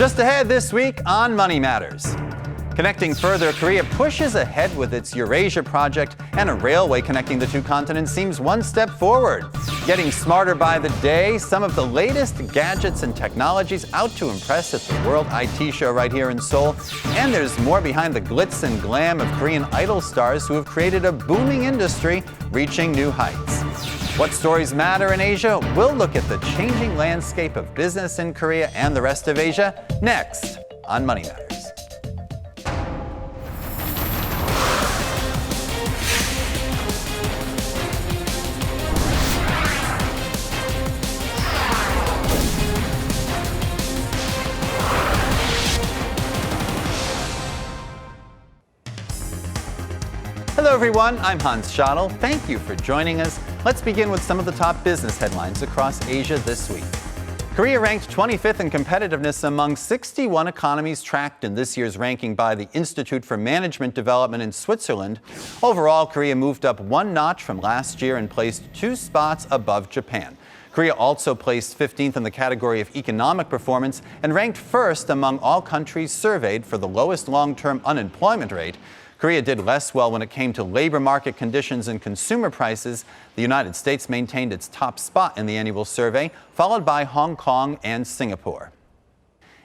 Just ahead this week on Money Matters. Connecting further, Korea pushes ahead with its Eurasia project, and a railway connecting the two continents seems one step forward. Getting smarter by the day, some of the latest gadgets and technologies out to impress at the World IT Show right here in Seoul. And there's more behind the glitz and glam of Korean idol stars who have created a booming industry reaching new heights. What stories matter in Asia? We'll look at the changing landscape of business in Korea and the rest of Asia next on Money Matters. Hello everyone, I'm Hans Schadl. Thank you for joining us. Let's begin with some of the top business headlines across Asia this week. Korea ranked 25th in competitiveness among 61 economies tracked in this year's ranking by the Institute for Management Development in Switzerland. Overall, Korea moved up one notch from last year and placed 2 spots above Japan. Korea also placed 15th in the category of economic performance and ranked first among all countries surveyed for the lowest long-term unemployment rate. Korea did less well when it came to labor market conditions and consumer prices. The United States maintained its top spot in the annual survey, followed by Hong Kong and Singapore.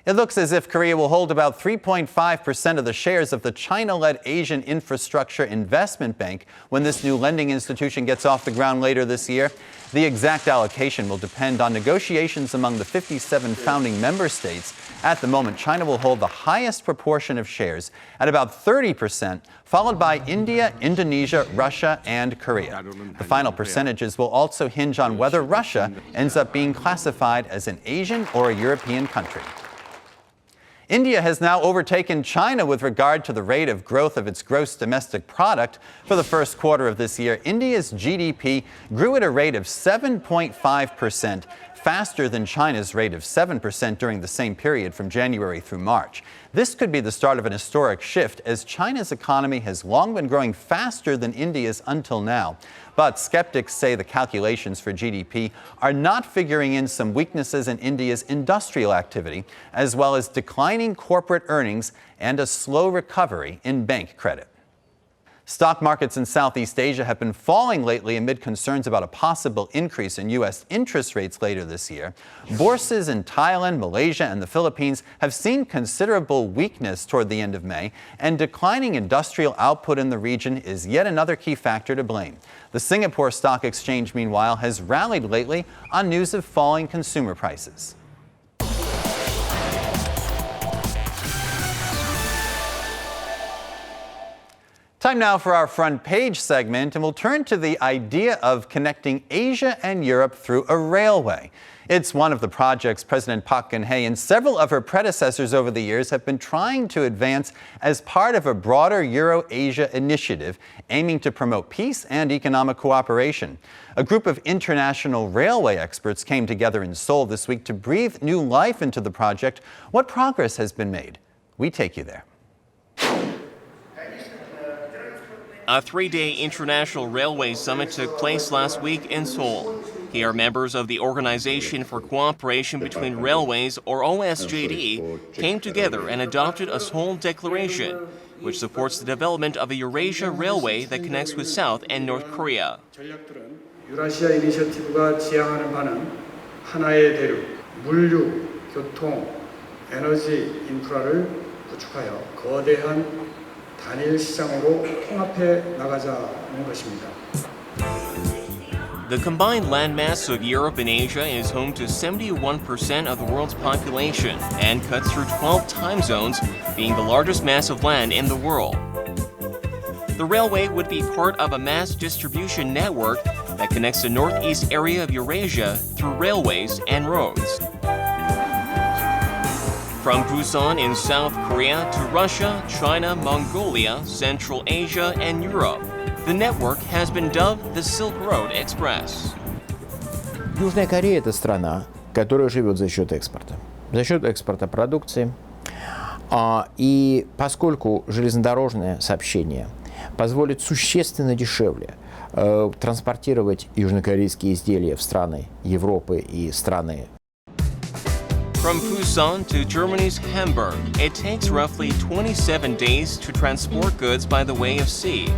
It looks as if Korea will hold about 3.5% of the shares of the China-led Asian Infrastructure Investment Bank when this new lending institution gets off the ground later this year. The exact allocation will depend on negotiations among the 57 founding member states. At the moment, China will hold the highest proportion of shares at about 30%, followed by India, Indonesia, Russia, and Korea. The final percentages will also hinge on whether Russia ends up being classified as an Asian or a European country. India has now overtaken China with regard to the rate of growth of its gross domestic product. For the first quarter of this year, India's GDP grew at a rate of 7.5%, faster than China's rate of 7% during the same period from January through March. This could be the start of an historic shift, as China's economy has long been growing faster than India's until now. But skeptics say the calculations for GDP are not figuring in some weaknesses in India's industrial activity, as well as declining corporate earnings and a slow recovery in bank credit. Stock markets in Southeast Asia have been falling lately amid concerns about a possible increase in U.S. interest rates later this year. Bourses in Thailand, Malaysia, and the Philippines have seen considerable weakness toward the end of May, and declining industrial output in the region is yet another key factor to blame. The Singapore Stock Exchange, meanwhile, has rallied lately on news of falling consumer prices. Time now for our front page segment, and we'll turn to the idea of connecting Asia and Europe through a railway. It's one of the projects President Park Geun-hye and several of her predecessors over the years have been trying to advance as part of a broader Eurasia Initiative aiming to promote peace and economic cooperation. A group of international railway experts came together in Seoul this week to breathe new life into the project. What progress has been made? We take you there. A 3-day international railway summit took place last week in Seoul. Here, members of the Organization for Cooperation Between Railways, or OSJD, came together and adopted a Seoul Declaration, which supports the development of a Eurasia railway that connects with South and North Korea. Eurasia Initiative가 지향하는 바는 하나의 대륙, 물류, 교통, 에너지 인프라를 구축하여 거대한 단일 시장으로 통합해 나가자는 것입니다. The combined landmass of Europe and Asia is home to 71% of the world's population and cuts through 12 time zones, being the largest mass of land in the world. The railway would be part of a mass distribution network that connects the northeast area of Eurasia through railways and roads. From Busan in South Korea to Russia, China, Mongolia, Central Asia, and Europe, the network has been dubbed the Silk Road Express. Южная Корея – это страна, которая живет за счет экспорта продукции. И поскольку железнодорожное сообщение позволит существенно дешевле транспортировать южнокорейские изделия в страны Европы и страны. From Busan to Germany's Hamburg, it takes roughly 27 days to transport goods by the way of sea.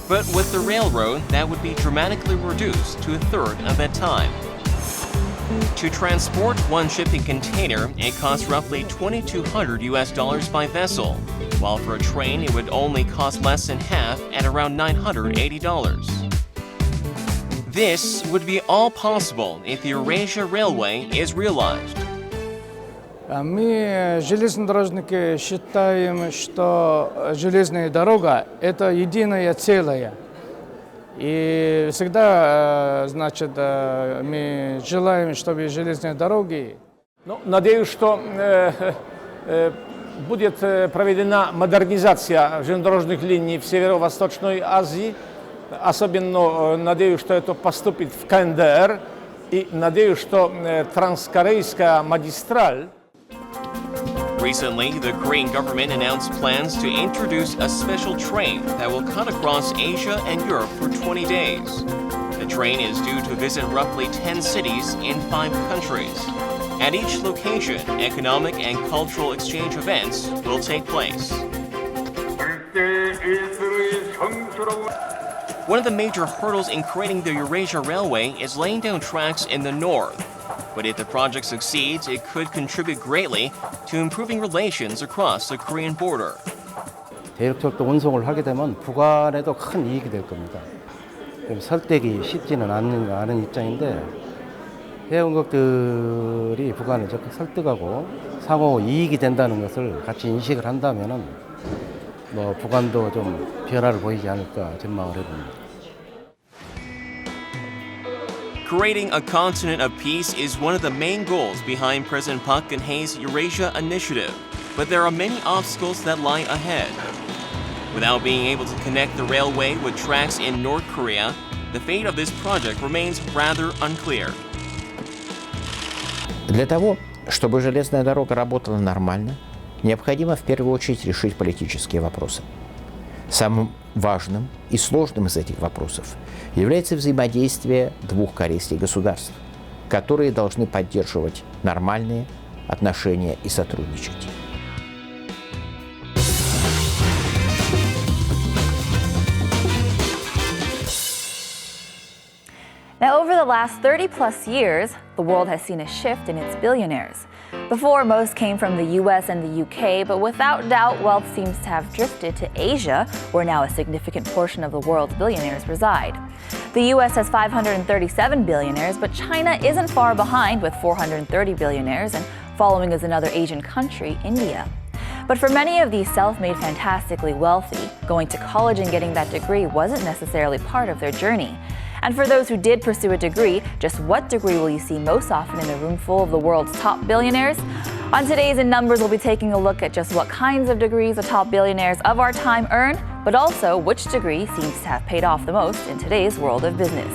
But with the railroad, that would be dramatically reduced to a third of that time. To transport one shipping container, it costs roughly $2,200 by vessel, while for a train it would only cost less than half at around $980. This would be all possible if the Eurasia Railway is realized. Мы, железнодорожники, считаем, что железная дорога – это единое целое. И всегда, значит, мы желаем, чтобы железные дороги… Надеюсь, что будет проведена модернизация железнодорожных линий в Северо-Восточной Азии. Особенно надеюсь, что это поступит в КНДР. И надеюсь, что транскорейская магистраль… Recently, the Korean government announced plans to introduce a special train that will cut across Asia and Europe for 20 days. The train is due to visit roughly 10 cities in 5 countries. At each location, economic and cultural exchange events will take place. One of the major hurdles in creating the Eurasia Railway is laying down tracks in the north. But if the project succeeds, it could contribute greatly to improving relations across the Korean border. 대륙철도 운송을 하게 되면 북한에도 큰 이익이 될 겁니다. 설득이 쉽지는 않은 입장인데 해운국들이 북한을 적극 설득하고 상호 이익이 된다는 것을 같이 인식을 한다면은 북한도 좀 변화를 보이지 않을까 전망을 해봅니다. Creating a continent of peace is one of the main goals behind President Park Geun-hye's Eurasia Initiative, but there are many obstacles that lie ahead. Without being able to connect the railway with tracks in North Korea, the fate of this project remains rather unclear. Для того, чтобы железная дорога работала нормально, необходимо в первую очередь решить политические вопросы. Самым важным и сложным из этих вопросов является взаимодействие двух корейских государств, которые должны поддерживать нормальные отношения и сотрудничать. Now, over the last 30-plus years, the world has seen a shift in its billionaires. Before, most came from the US and the UK, but without doubt, wealth seems to have drifted to Asia, where now a significant portion of the world's billionaires reside. The US has 537 billionaires, but China isn't far behind with 430 billionaires, and following is another Asian country, India. But for many of these self-made fantastically wealthy, going to college and getting that degree wasn't necessarily part of their journey. And for those who did pursue a degree, just what degree will you see most often in a room full of the world's top billionaires? On today's In Numbers, we'll be taking a look at just what kinds of degrees the top billionaires of our time earn, but also which degree seems to have paid off the most in today's world of business.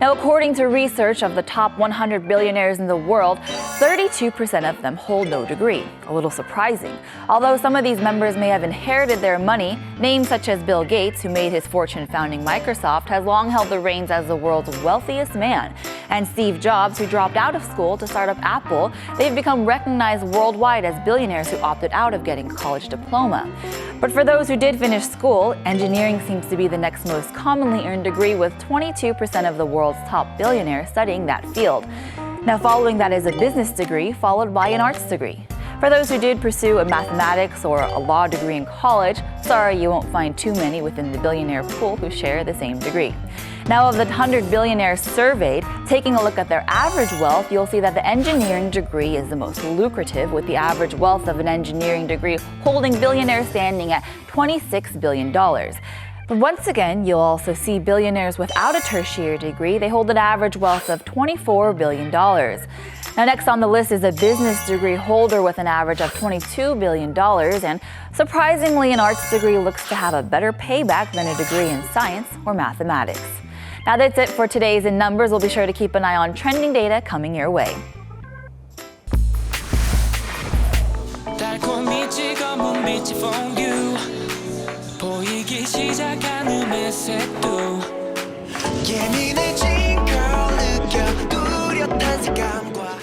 Now, according to research of the top 100 billionaires in the world, 32% of them hold no degree. A little surprising. Although some of these members may have inherited their money, names such as Bill Gates, who made his fortune founding Microsoft, has long held the reins as the world's wealthiest man. And Steve Jobs, who dropped out of school to start up Apple, they've become recognized worldwide as billionaires who opted out of getting a college diploma. But for those who did finish school, engineering seems to be the next most commonly earned degree, with 22% of the world's top billionaires studying that field. Now, following that is a business degree, followed by an arts degree. For those who did pursue a mathematics or a law degree in college, sorry, you won't find too many within the billionaire pool who share the same degree. Now, of the 100 billionaires surveyed, taking a look at their average wealth, you'll see that the engineering degree is the most lucrative, with the average wealth of an engineering degree holding billionaires standing at $26 billion. But once again, you'll also see billionaires without a tertiary degree. They hold an average wealth of $24 billion. Now, next on the list is a business degree holder with an average of $22 billion. And surprisingly, an arts degree looks to have a better payback than a degree in science or mathematics. Now, that's it for today's In Numbers. We'll be sure to keep an eye on trending data coming your way. 보이기 시작하는 회색도 예민해진 걸 느껴 뚜렷한 색감과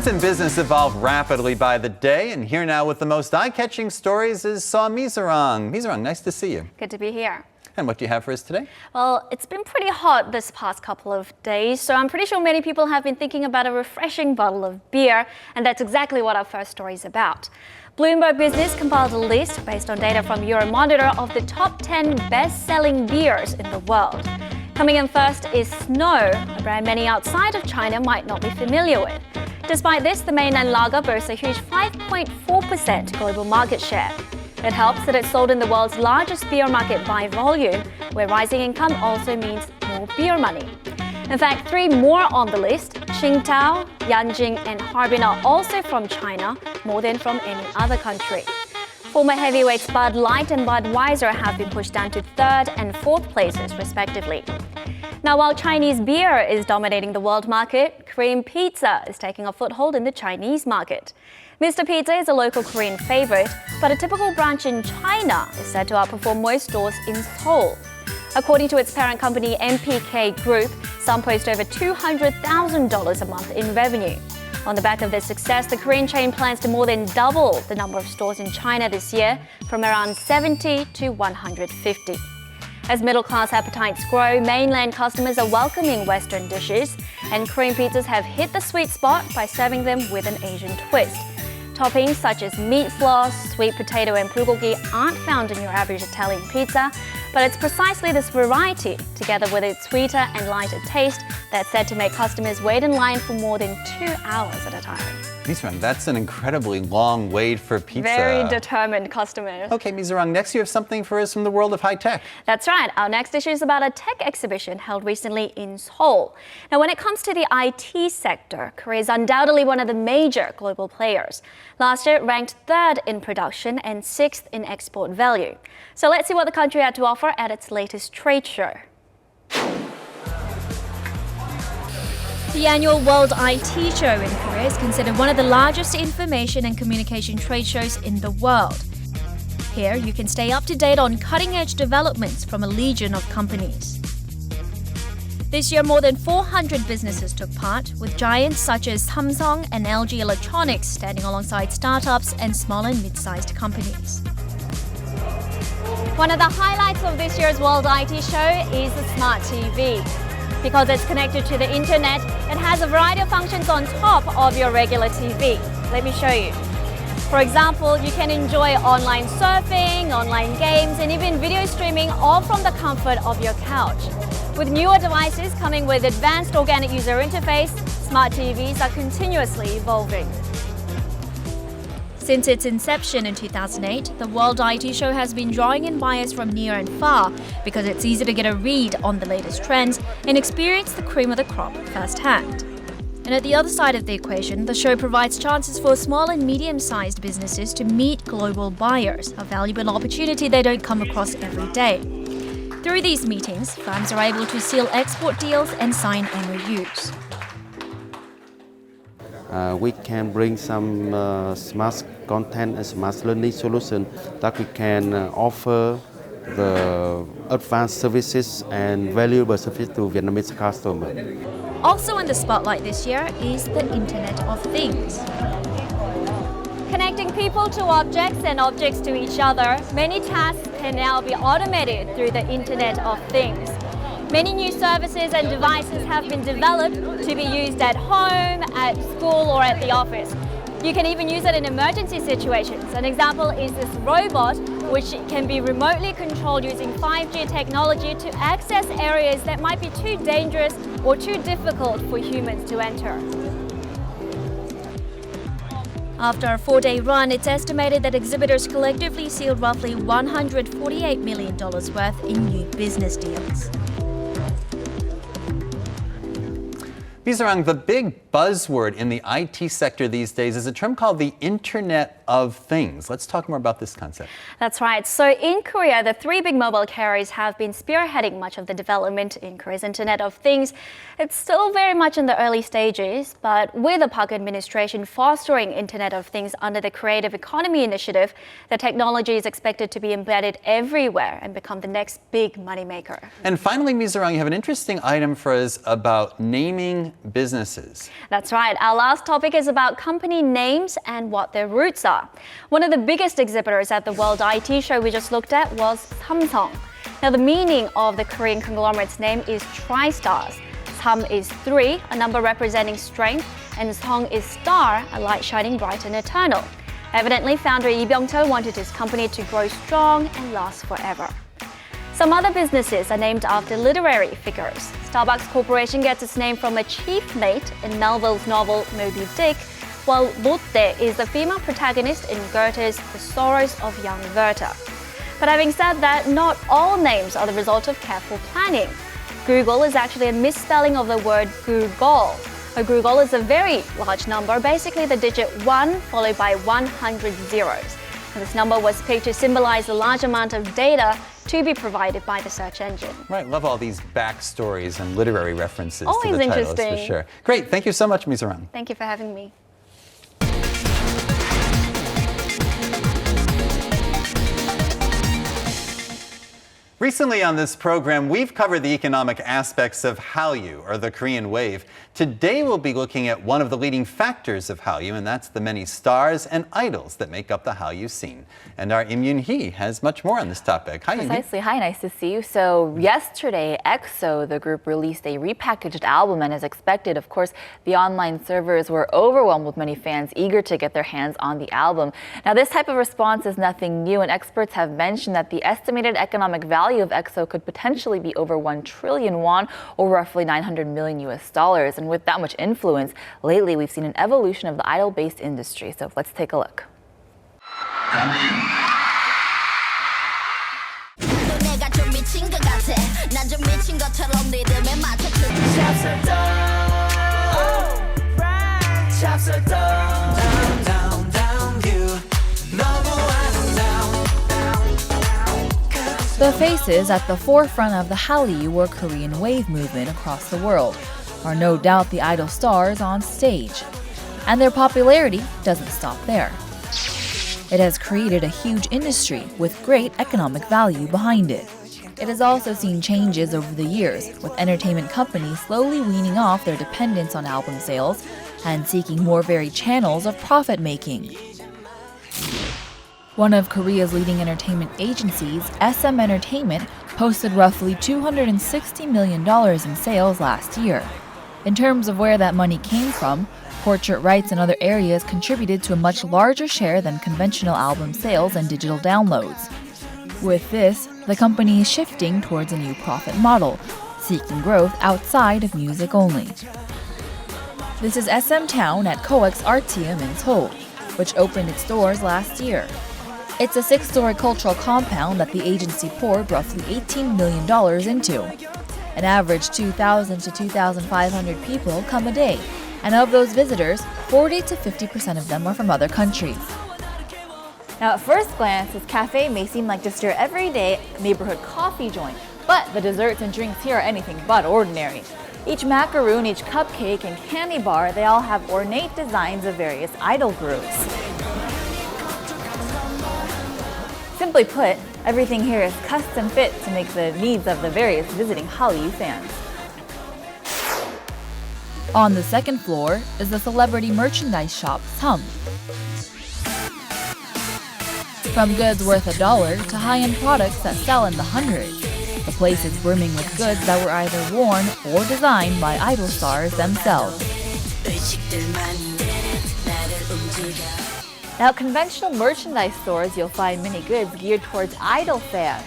and business evolve rapidly by the day, and here now with the most eye-catching stories is Mizarang. Mizarang, nice to see you. Good to be here. And what do you have for us today? Well, it's been pretty hot this past couple of days, so I'm pretty sure many people have been thinking about a refreshing bottle of beer, and that's exactly what our first story is about. Bloomberg Business compiled a list based on data from Euromonitor of the top 10 best-selling beers in the world. Coming in first is Snow, a brand many outside of China might not be familiar with. Despite this, the mainland lager boasts a huge 5.4% global market share. It helps that it's sold in the world's largest beer market by volume, where rising income also means more beer money. In fact, 3 more on the list, Qingdao, Yanjing, and Harbin are also from China, more than from any other country. Former heavyweights Bud Light and Budweiser have been pushed down to 3rd and 4th places, respectively. Now, while Chinese beer is dominating the world market, Korean pizza is taking a foothold in the Chinese market. Mr. Pizza is a local Korean favorite, but a typical branch in China is said to outperform most stores in Seoul. According to its parent company, MPK Group, some post over $200,000 a month in revenue. On the back of this success, the Korean chain plans to more than double the number of stores in China this year, from around 70 to 150. As middle-class appetites grow, mainland customers are welcoming Western dishes, and Korean pizzas have hit the sweet spot by serving them with an Asian twist. Toppings such as meat floss, sweet potato, and bulgogi aren't found in your average Italian pizza, but it's precisely this variety, together with its sweeter and lighter taste, that's said to make customers wait in line for more than 2 hours at a time. Mizarang, that's an incredibly long wait for pizza. Very determined customers. Okay, Mizarang, next you have something for us from the world of high tech. That's right. Our next issue is about a tech exhibition held recently in Seoul. Now, when it comes to the IT sector, Korea is undoubtedly one of the major global players. Last year, it ranked 3rd in production and 6th in export value. So let's see what the country had to offer at its latest trade show. The annual World IT Show in Korea is considered one of the largest information and communication trade shows in the world. Here, you can stay up to date on cutting-edge developments from a legion of companies. This year, more than 400 businesses took part, with giants such as Samsung and LG Electronics standing alongside startups and small and mid-sized companies. One of the highlights of this year's World IT Show is the smart TV. Because it's connected to the internet, it has a variety of functions on top of your regular TV. Let me show you. For example, you can enjoy online surfing, online games, and even video streaming all from the comfort of your couch. With newer devices coming with advanced organic user interface, smart TVs are continuously evolving. Since its inception in 2008, the World IT Show has been drawing in buyers from near and far because it's easy to get a read on the latest trends and experience the cream of the crop firsthand. And at the other side of the equation, the show provides chances for small and medium-sized businesses to meet global buyers, a valuable opportunity they don't come across every day. Through these meetings, firms are able to seal export deals and sign MOUs. We can bring some smart content and smart learning solution that we can offer the advanced services and valuable service to Vietnamese customers. Also in the spotlight this year is the Internet of Things. Connecting people to objects and objects to each other, many tasks can now be automated through the Internet of Things. Many new services and devices have been developed to be used at home, at school, or at the office. You can even use it in emergency situations. An example is this robot, which can be remotely controlled using 5G technology to access areas that might be too dangerous or too difficult for humans to enter. After a 4-day run, it's estimated that exhibitors collectively sealed roughly $148 million worth in new business deals. Mizarang, the big buzzword in the IT sector these days is a term called the Internet of Things. Let's talk more about this concept. That's right. So in Korea, the 3 big mobile carriers have been spearheading much of the development in Korea's Internet of Things. It's still very much in the early stages, but with the Park administration fostering Internet of Things under the Creative Economy Initiative, the technology is expected to be embedded everywhere and become the next big moneymaker. And finally, Mizarang, you have an interesting item for us about naming businesses. That's right. Our last topic is about company names and what their roots are. One of the biggest exhibitors at the World IT Show we just looked at was Samsung. Now, the meaning of the Korean conglomerate's name is tri-stars. Sam is 3, a number representing strength, and Song is star, a light shining bright and eternal. Evidently, founder Lee Byung-chul wanted his company to grow strong and last forever. Some other businesses are named after literary figures. Starbucks Corporation gets its name from a chief mate in Melville's novel Moby Dick, while Lotte is the female protagonist in Goethe's The Sorrows of Young Werther. But having said that, not all names are the result of careful planning. Google is actually a misspelling of the word Google. A Google is a very large number, basically the digit 1 followed by 100 zeros. And this number was picked to symbolize the large amount of data to be provided by the search engine. Right, love all these backstories and literary references to Always the titles, interesting. for sure. Great, thank you so much, Mizarang. Thank you for having me. Recently on this program, we've covered the economic aspects of Hallyu, or the Korean wave. Today we'll be looking at one of the leading factors of Hallyu, and that's the many stars and idols that make up the Hallyu scene. And our Im Yoon-hee has much more on this topic. Hi, Yoon-hee. Precisely. Hi, nice to see you. So yesterday, EXO, the group, released a repackaged album, and as expected, of course, the online servers were overwhelmed with many fans eager to get their hands on the album. Now, this type of response is nothing new, and experts have mentioned that the estimated economic value of EXO could potentially be over 1 trillion won, or roughly $900 million US. And with that much influence, lately we've seen an evolution of the idol-based industry. So let's take a look. The faces at the forefront of the Hallyu or Korean wave movement across the world are no doubt the idol stars on stage. And their popularity doesn't stop there. It has created a huge industry with great economic value behind it. It has also seen changes over the years, with entertainment companies slowly weaning off their dependence on album sales and seeking more varied channels of profit making. One of Korea's leading entertainment agencies, SM Entertainment, posted roughly $260 million in sales last year. In terms of where that money came from, portrait rights and other areas contributed to a much larger share than conventional album sales and digital downloads. With this, the company is shifting towards a new profit model, seeking growth outside of music only. This is SM Town at COEX Artium in Seoul, which opened its doors last year. It's a 6-story cultural compound that the agency poured roughly $18 million into. An average 2,000 to 2,500 people come a day, and of those visitors, 40 to 50% of them are from other countries. Now, at first glance, this cafe may seem like just your everyday neighborhood coffee joint, but the desserts and drinks here are anything but ordinary. Each macaroon, each cupcake, and candy bar, they all have ornate designs of various idol groups. Simply put, everything here is custom fit to make the needs of the various visiting Hallyu fans. On the second floor is the celebrity merchandise shop, Sam. From goods worth $1 to high-end products that sell in the hundreds, the place is brimming with goods that were either worn or designed by idol stars themselves. Now, at conventional merchandise stores, you'll find many goods geared towards idol fans.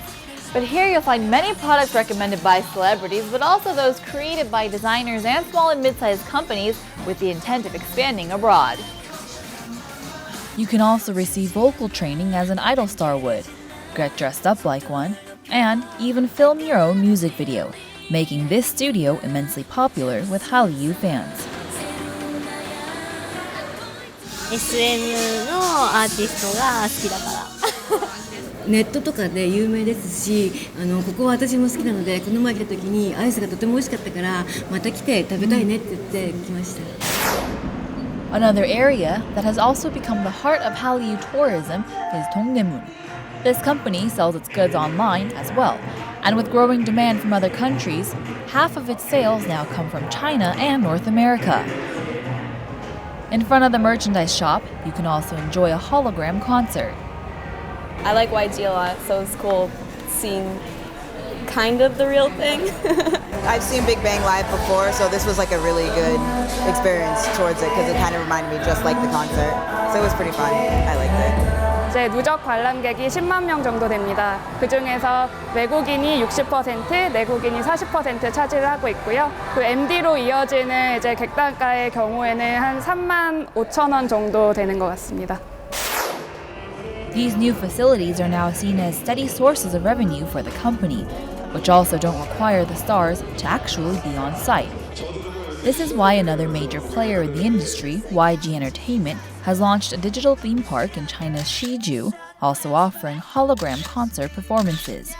But here you'll find many products recommended by celebrities, but also those created by designers and small and mid-sized companies with the intent of expanding abroad. You can also receive vocal training as an idol star would, get dressed up like one, and even film your own music video, making this studio immensely popular with Hallyu fans. SM のアーティストが好きだからネットとかで有名ですし、ここは私も好きなので、この前来た時にアイスがとても美味しかったからまた来て食べたいねって言って来ました。Another area that has also become the heart of Hallyu tourism is Dongdaemun. This company sells its goods online as well, and with growing demand from other countries, half of its sales now come from China and North America. In front of the merchandise shop, you can also enjoy a hologram concert. I like YG a lot, so it's cool seeing kind of the real thing. I've seen Big Bang live before, so this was like a really good experience towards it because it kind of reminded me just like the concert. So it was pretty fun. I liked it. 이제 누적 관람객이 10만 명 정도 됩니다. 그 중에서 외국인이 60%, 내국인이 40% 차지를 하고 있고요. 그 MD로 이어지는 이제 객단가의 경우에는 한 3만 5천 원 정도 되는 것 같습니다. These new facilities are now seen as steady sources of revenue for the company, which also don't require the stars to actually be on site. This is why another major player in the industry, YG Entertainment, has launched a digital theme park in China's Hallyu, also offering hologram concert performances.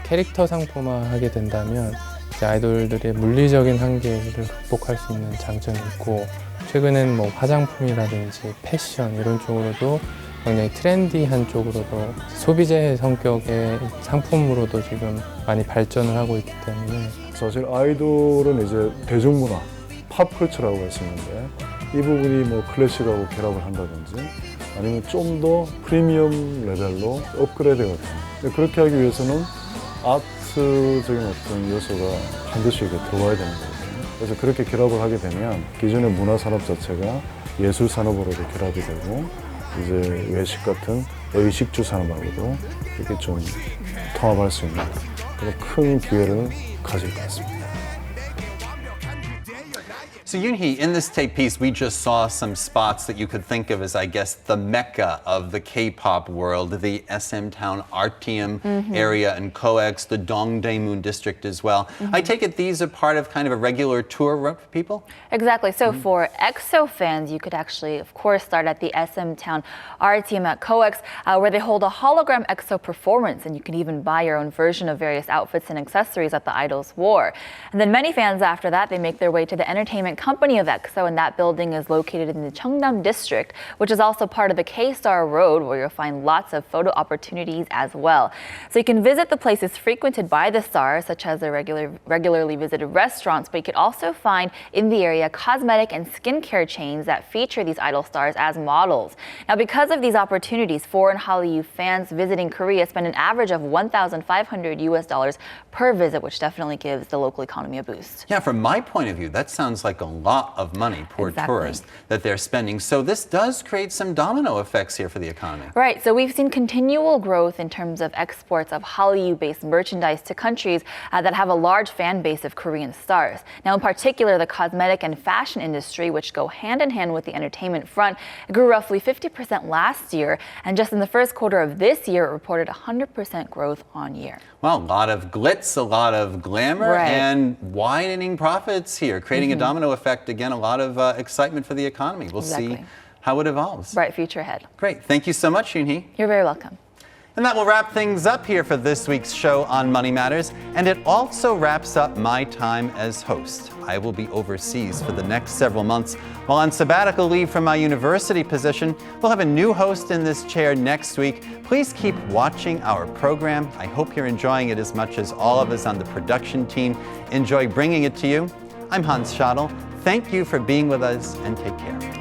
캐릭터 상품화하게 된다면 이제 아이돌들의 물리적인 한계를 극복할 수 있는 장점이 있고, 최근엔 뭐 화장품이라든지 패션 이런 쪽으로도 굉장히 트렌디한 쪽으로도 소비재 성격의 상품으로도 지금 많이 발전을 하고 있기 때문에 사실 아이돌은 이제 대중문화, 팝컬처라고 할 수 있는데 이 부분이 뭐 클래식하고 결합을 한다든지 아니면 좀 더 프리미엄 레벨로 업그레이드가 그렇게 하기 위해서는 아트적인 어떤 요소가 반드시 이렇게 들어와야 되는 거거든요. 그래서 그렇게 결합을 하게 되면 기존의 문화산업 자체가 예술산업으로도 결합이 되고 이제 외식 같은 의식주 산업하고도 이렇게 좀 통합할 수 있는 그런 큰 기회를 가질 것 같습니다. So Yoonhee, in this tape piece, we just saw some spots that you could think of as, I guess, the mecca of the K-pop world, the SM Town Artyom area and COEX, the Dongdaemun district as well. I take it these are part of kind of a regular tour for people? Exactly. So for EXO fans, you could actually, of course, start at the SM Town Artyom at COEX, where they hold a hologram EXO performance, and you can even buy your own version of various outfits and accessories that the idols wore. And then many fans after that, they make their way to the entertainment company of EXO, and that building is located in the Cheongdam district, which is also part of the K-Star Road, where you'll find lots of photo opportunities as well. So you can visit the places frequented by the stars, such as the regularly visited restaurants, but you could also find in the area cosmetic and skincare chains that feature these idol stars as models. Now, because of these opportunities, foreign Hallyu fans visiting Korea spend an average of $1,500 per visit, which definitely gives the local economy a boost. Yeah, from my point of view, that sounds like a lot of money per tourist that they're spending. So this does create some domino effects here for the economy. Right, so we've seen continual growth in terms of exports of Hallyu-based merchandise to countries that have a large fan base of Korean stars. Now, in particular, the cosmetic and fashion industry, which go hand in hand with the entertainment front, grew roughly 50% last year, and just in the first quarter of this year, it reported 100% growth on year. Well, a lot of glitz, a lot of glamour, and widening profits here, creating a domino effect. Again, a lot of excitement for the economy. We'll see how it evolves. Bright future ahead. Great. Thank you so much, Yoonhee. You're very welcome. And that will wrap things up here for this week's show on Money Matters. And it also wraps up my time as host. I will be overseas for the next several months. While on sabbatical leave from my university position, we'll have a new host in this chair next week. Please keep watching our program. I hope you're enjoying it as much as all of us on the production team enjoy bringing it to you. I'm Hans Schadl. Thank you for being with us, and take care.